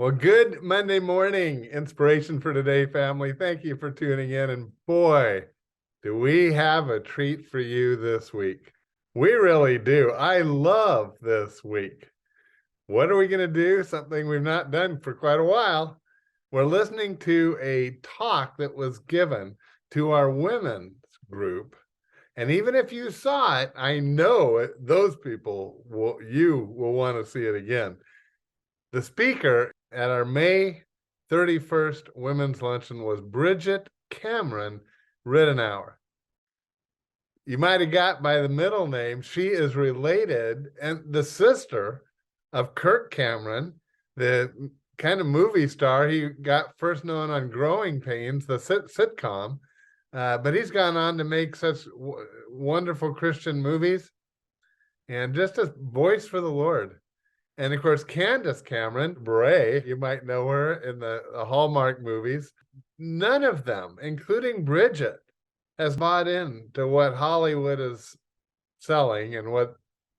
Well, good Monday morning inspiration for today, family. Thank you for tuning in. And boy, do we have a treat for you this week. We really do. I love this week. What are we going to do? Something we've not done for quite a while. We're listening to a talk that was given to our women's group. And even if you saw it, I know those people you will want to see it again. The speaker at our May 31st Women's Luncheon was Bridgette Cameron Ridenour. You might have got by the middle name. She is related and the sister of Kirk Cameron, the kind of movie star. He got first known on Growing Pains, the sitcom, but he's gone on to make such wonderful Christian movies and just a voice for the Lord. And of course, Candace Cameron, Bure, you might know her in the Hallmark movies. None of them, including Bridgette, has bought into what Hollywood is selling and what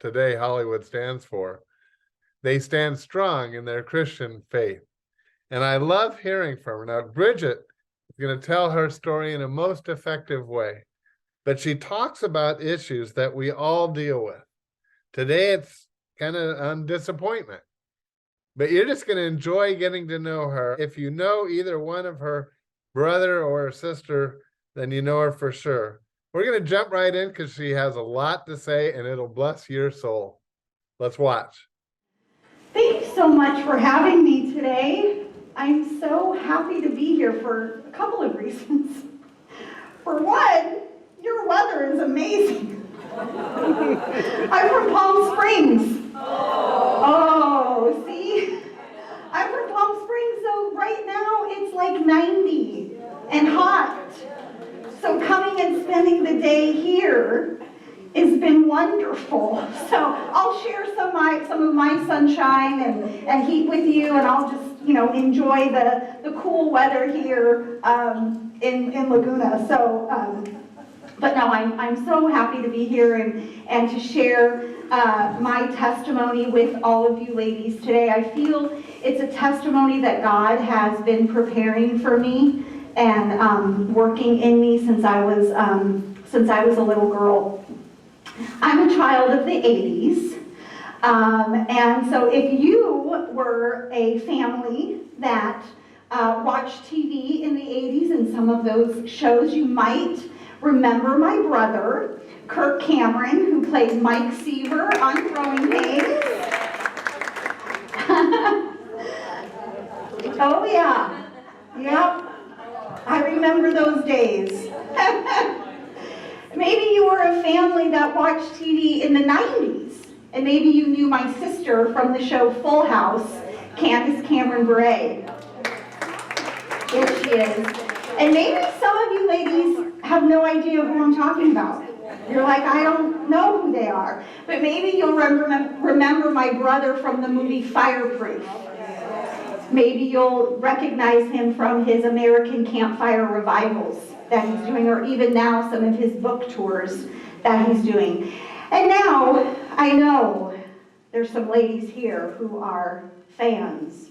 today Hollywood stands for. They stand strong in their Christian faith. And I love hearing from her. Now, Bridgette is going to tell her story in a most effective way, but she talks about issues that we all deal with. Today, it's kind of on disappointment, but you're just going to enjoy getting to know her. If you know either one of her brother or her sister, then you know her for sure. We're going to jump right in because she has a lot to say and it'll bless your soul. Let's watch. Thank you so much for having me today. I'm so happy to be here for a couple of reasons. For one, your weather is amazing. I'm from Palm Springs. Oh, see? I'm from Palm Springs, so right now it's like 90 and hot. So coming and spending the day here has been wonderful. So I'll share some of my sunshine and heat with you, and I'll just, enjoy the cool weather here in Laguna. So, but no, I'm so happy to be here and to share my testimony with all of you ladies today. I feel it's a testimony that God has been preparing for me and working in me since I was a little girl. I'm a child of the 80s, and so if you were a family that watched TV in the 80s and some of those shows, you might remember my brother, Kirk Cameron, who played Mike Seaver on Growing Pains. Oh yeah, yep, I remember those days. Maybe you were a family that watched TV in the 90s, and maybe you knew my sister from the show Full House, Candace Cameron Bure. There she is. And maybe some of you ladies have no idea who I'm talking about. You're like, I don't know who they are. But maybe you'll remember my brother from the movie Fireproof. Maybe you'll recognize him from his American Campfire revivals that he's doing, or even now some of his book tours that he's doing. And now, I know there's some ladies here who are fans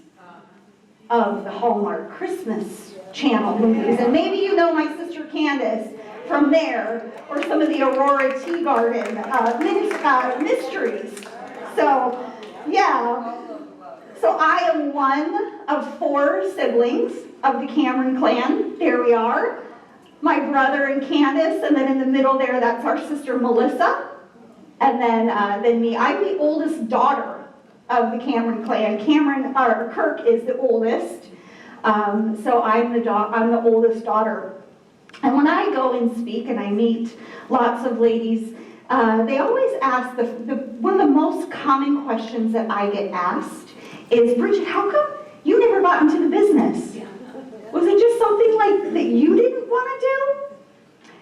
of the Hallmark Christmas Channel movies. And maybe you know my sister Candace from there, or some of the Aurora Tea Garden mysteries. So, yeah. So I am one of 4 siblings of the Cameron clan. There we are. My brother and Candace, and then in the middle there, that's our sister Melissa. And then me. I'm the oldest daughter of the Cameron clan. Kirk is the oldest. So I'm the oldest daughter. And when I go and speak and I meet lots of ladies, they always ask, one of the most common questions that I get asked is, Bridgette, how come you never got into the business? Was it just something like that you didn't want to do?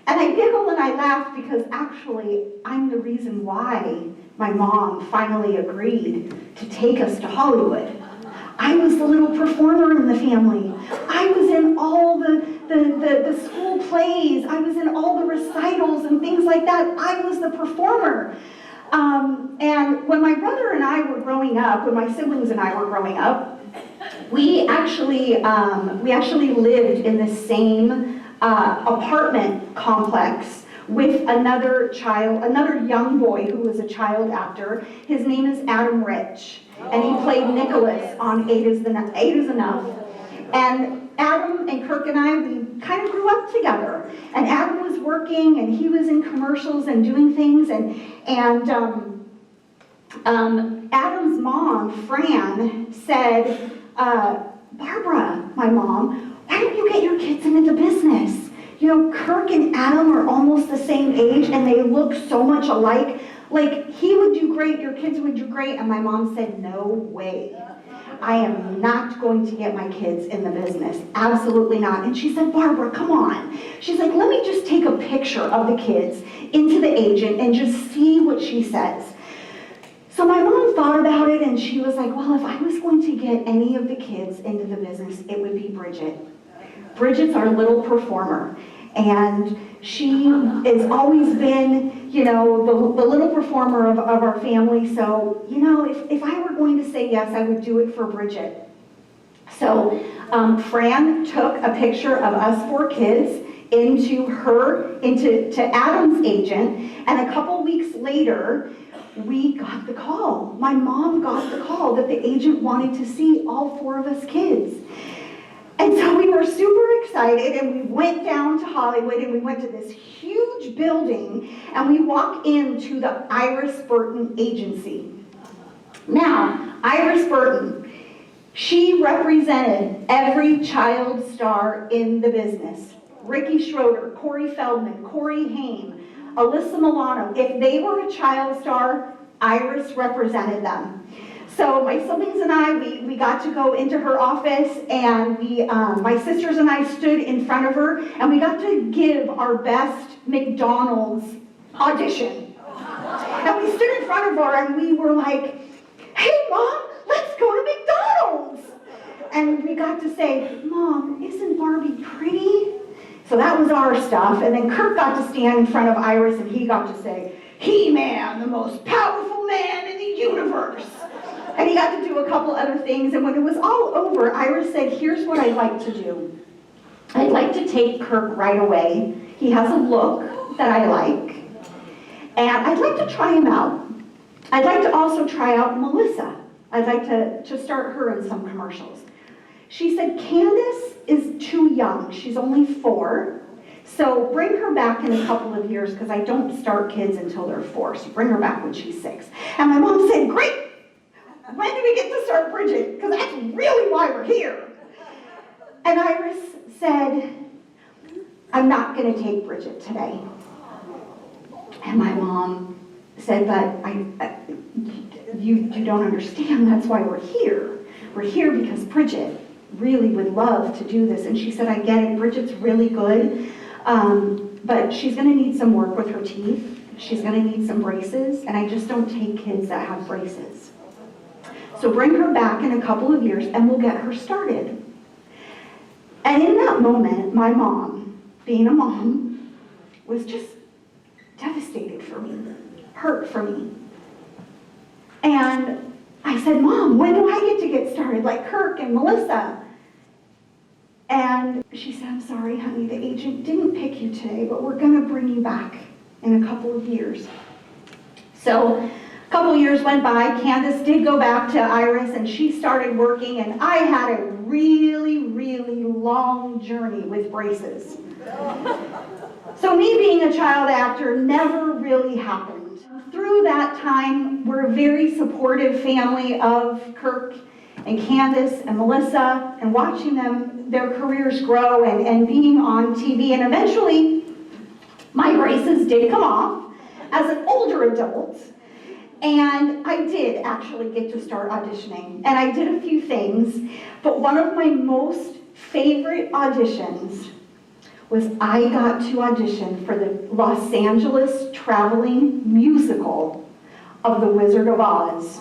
And I giggle and I laugh because actually I'm the reason why my mom finally agreed to take us to Hollywood. I was the little performer in the family. I was in all the school plays. I was in all the recitals and things like that. I was the performer. And when my brother and I were growing up, when my siblings and I were growing up, we actually lived in the same apartment complex with another young boy who was a child actor. His name is Adam Rich, and he played Nicholas on Eight is Enough. And Adam and Kirk and I, we kind of grew up together. And Adam was working, and he was in commercials and doing things. And Adam's mom, Fran, said, Barbara, my mom, why don't you get your kids into the business? You know, Kirk and Adam are almost the same age, and they look so much alike. Like, he would do great, your kids would do great. And my mom said, no way. I am not going to get my kids in the business. Absolutely not. And she said, Barbara, come on. She's like, let me just take a picture of the kids into the agent and just see what she says. So my mom thought about it, and she was like, well, if I was going to get any of the kids into the business, it would be Bridgette. Bridgette's our little performer. And she has always been, you know, the little performer of our family. So, you know, if I were going to say yes, I would do it for Bridgette. So Fran took a picture of us 4 kids to Adam's agent, and a couple weeks later, we got the call. My mom got the call that the agent wanted to see all 4 of us kids. And so we were super excited, and we went down to Hollywood, and we went to this huge building, and we walked into the Iris Burton agency. Now, Iris Burton, she represented every child star in the business. Ricky Schroeder, Corey Feldman, Corey Haim, Alyssa Milano. If they were a child star, Iris represented them. So my siblings and I, we got to go into her office, and my sisters and I stood in front of her, and we got to give our best McDonald's audition. And we stood in front of her, and we were like, hey, Mom, let's go to McDonald's. And we got to say, Mom, isn't Barbie pretty? So that was our stuff. And then Kirk got to stand in front of Iris, and he got to say, He-Man, the most powerful man in the universe. And he got to do a couple other things. And when it was all over, Iris said, here's what I'd like to do. I'd like to take Kirk right away. He has a look that I like. And I'd like to try him out. I'd like to also try out Melissa. I'd like to start her in some commercials. She said, Candace is too young. She's only 4. So bring her back in a couple of years, because I don't start kids until they're 4. So bring her back when she's 6. And my mom said, great. When do we get to start Bridgette? Because that's really why we're here. And Iris said, I'm not going to take Bridgette today. And my mom said, but you don't understand. That's why we're here. We're here because Bridgette really would love to do this. And she said, I get it. Bridgette's really good. But she's going to need some work with her teeth. She's going to need some braces. And I just don't take kids that have braces. So bring her back in a couple of years, and we'll get her started. And in that moment, my mom, being a mom, was just devastated for me, hurt for me. And I said, Mom, when do I get started like Kirk and Melissa? And she said, I'm sorry, honey, the agent didn't pick you today, but we're going to bring you back in a couple of years. So a couple years went by. Candace did go back to Iris, and she started working, and I had a really, really long journey with braces. So me being a child actor never really happened. Through that time, we're a very supportive family of Kirk and Candace and Melissa, and watching them, their careers grow and being on TV. And eventually, my braces did come off as an older adult. And I did actually get to start auditioning. And I did a few things. But one of my most favorite auditions was I got to audition for the Los Angeles traveling musical of The Wizard of Oz.